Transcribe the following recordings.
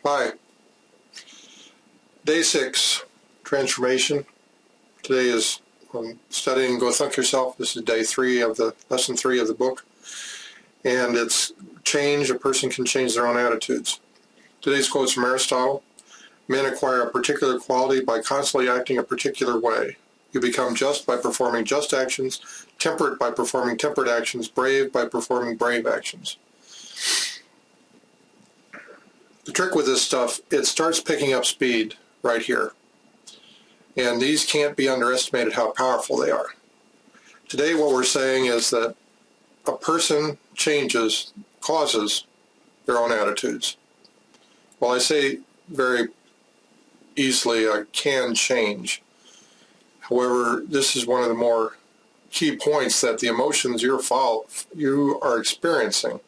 Hi. Day 6, transformation. Today is studying Go Thunk Yourself. This is day 3 of the lesson 3 of the book. And it's change. A person can change their own attitudes. Today's quote's from Aristotle. Men acquire a particular quality by constantly acting a particular way. You become just by performing just actions, temperate by performing temperate actions, brave by performing brave actions. The trick with this stuff, it starts picking up speed right here. And these can't be underestimated how powerful they are. Today what we're saying is that a person causes their own attitudes. Well, I say very easily, I can change. However, this is one of the more key points, that the emotions you are experiencing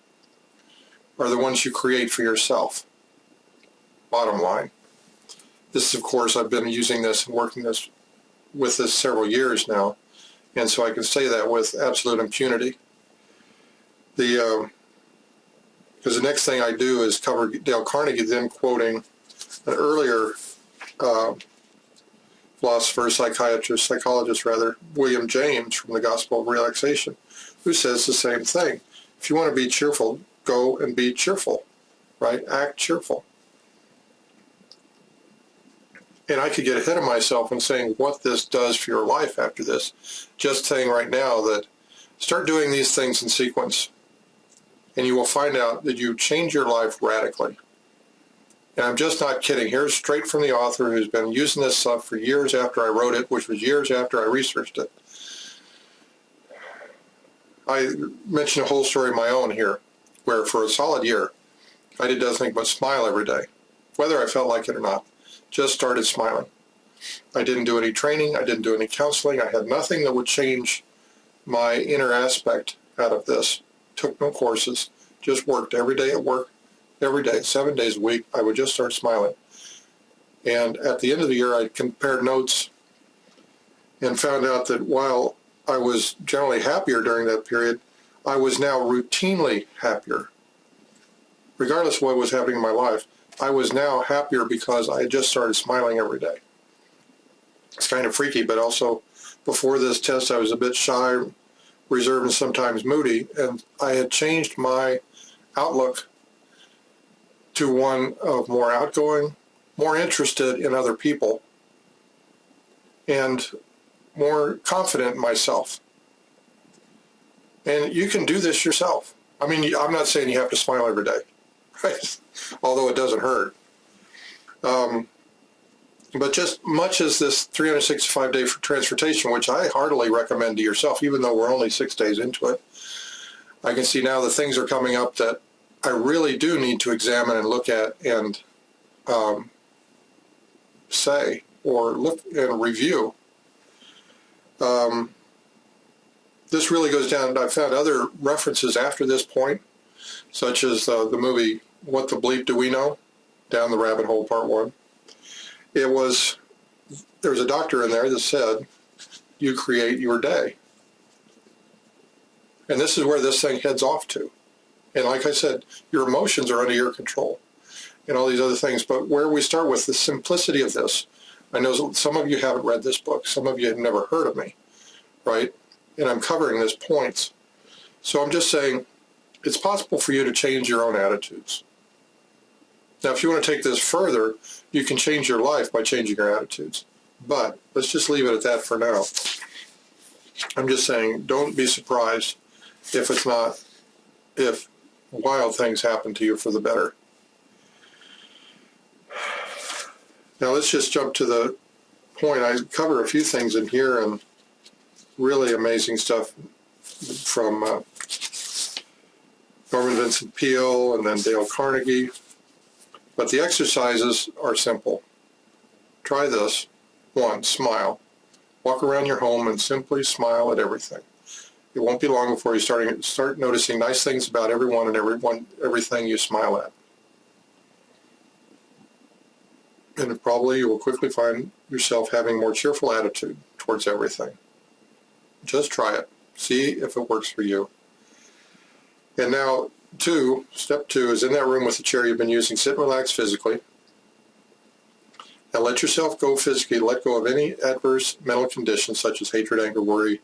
are the ones you create for yourself. Bottom line. This is, of course, I've been using this and working with this several years now, and so I can say that with absolute impunity. Because the next thing I do is cover Dale Carnegie, then quoting an earlier philosopher, psychologist, William James, from the Gospel of Relaxation, who says the same thing. If you want to be cheerful, go and be cheerful, right? Act cheerful. And I could get ahead of myself in saying what this does for your life after this. Just saying right now that start doing these things in sequence, and you will find out that you change your life radically. And I'm just not kidding. Here's straight from the author, who's been using this stuff for years after I wrote it, which was years after I researched it. I mentioned a whole story of my own here, where for a solid year, I did nothing but smile every day, whether I felt like it or not. Just started smiling. I didn't do any training. I didn't do any counseling. I had nothing that would change my inner aspect out of this. Took no courses. Just worked every day at work. Every day, 7 days a week, I would just start smiling. And at the end of the year, I compared notes and found out that while I was generally happier during that period, I was now routinely happier. Regardless of what was happening in my life, I was now happier because I had just started smiling every day. It's kind of freaky, but also before this test I was a bit shy, reserved, and sometimes moody, and I had changed my outlook to one of more outgoing, more interested in other people, and more confident in myself. And you can do this yourself. I mean, I'm not saying you have to smile every day, right? Although it doesn't hurt. But just much as this 365-day transformation, which I heartily recommend to yourself, even though we're only 6 days into it, I can see now the things are coming up that I really do need to examine and look at and say or look and review. This really goes down. I found other references after this point, such as the movie What the Bleep Do We Know? Down the Rabbit Hole, Part 1. There was a doctor in there that said, you create your day. And this is where this thing heads off to. And like I said, your emotions are under your control and all these other things. But where we start with the simplicity of this, I know some of you haven't read this book. Some of you have never heard of me, right? And I'm covering these points. So I'm just saying it's possible for you to change your own attitudes. Now, if you want to take this further, you can change your life by changing your attitudes. But let's just leave it at that for now. I'm just saying, don't be surprised if wild things happen to you for the better. Now let's just jump to the point. I cover a few things in here, and really amazing stuff from Norman Vincent Peale and then Dale Carnegie. But the exercises are simple. Try this. 1, smile. Walk around your home and simply smile at everything. It won't be long before you start noticing nice things about everyone and everything you smile at. And probably you will quickly find yourself having a more cheerful attitude towards everything. Just try it. See if it works for you. And now Step two is in that room with the chair you've been using, sit and relax physically. Now let yourself go physically. Let go of any adverse mental conditions such as hatred, anger, worry,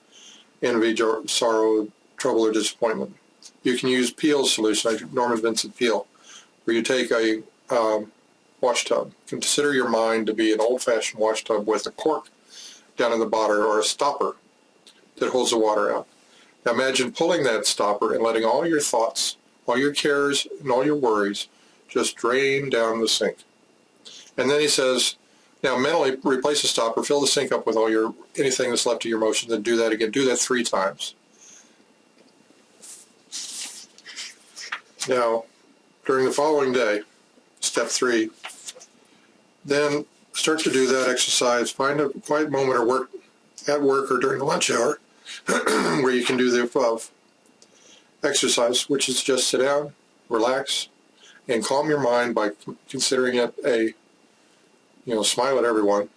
envy, sorrow, trouble, or disappointment. You can use Peel's solution, Norman Vincent Peale, where you take a wash tub. Consider your mind to be an old-fashioned wash tub with a cork down in the bottom or a stopper that holds the water out. Now imagine pulling that stopper and letting all your thoughts, all your cares, and all your worries just drain down the sink. And then he says, now mentally replace the stopper, fill the sink up with anything that's left of your emotions, and do that again. Do that 3 times. Now, during the following day, step 3, then start to do that exercise. Find a quiet moment at work or during the lunch hour where you can do the above exercise, which is just sit down, relax, and calm your mind by considering it smile at everyone,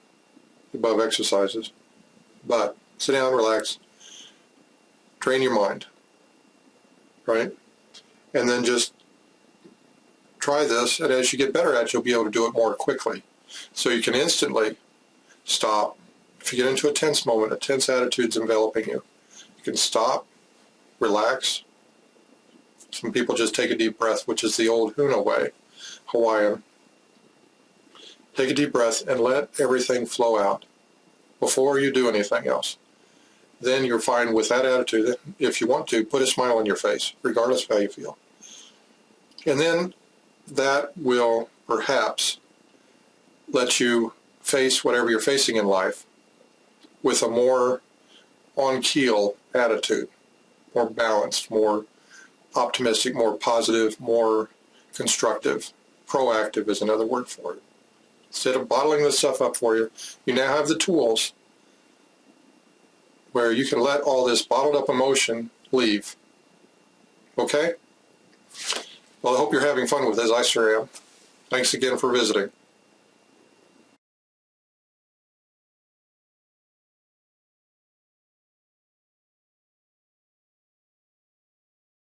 above exercises. But sit down, relax, train your mind, right? And then just try this, and as you get better at it, you'll be able to do it more quickly. So you can instantly stop. If you get into a tense moment, a tense attitude's enveloping you, you can stop, relax. Some people just take a deep breath, which is the old Huna way, Hawaiian. Take a deep breath and let everything flow out before you do anything else. Then you're fine with that attitude. If you want to, put a smile on your face, regardless of how you feel. And then that will perhaps let you face whatever you're facing in life with a more on-keel attitude, more balanced, more optimistic, more positive, more constructive. Proactive is another word for it. Instead of bottling this stuff up for you, you now have the tools where you can let all this bottled up emotion leave. Okay? Well, I hope you're having fun with this. I sure am. Thanks again for visiting.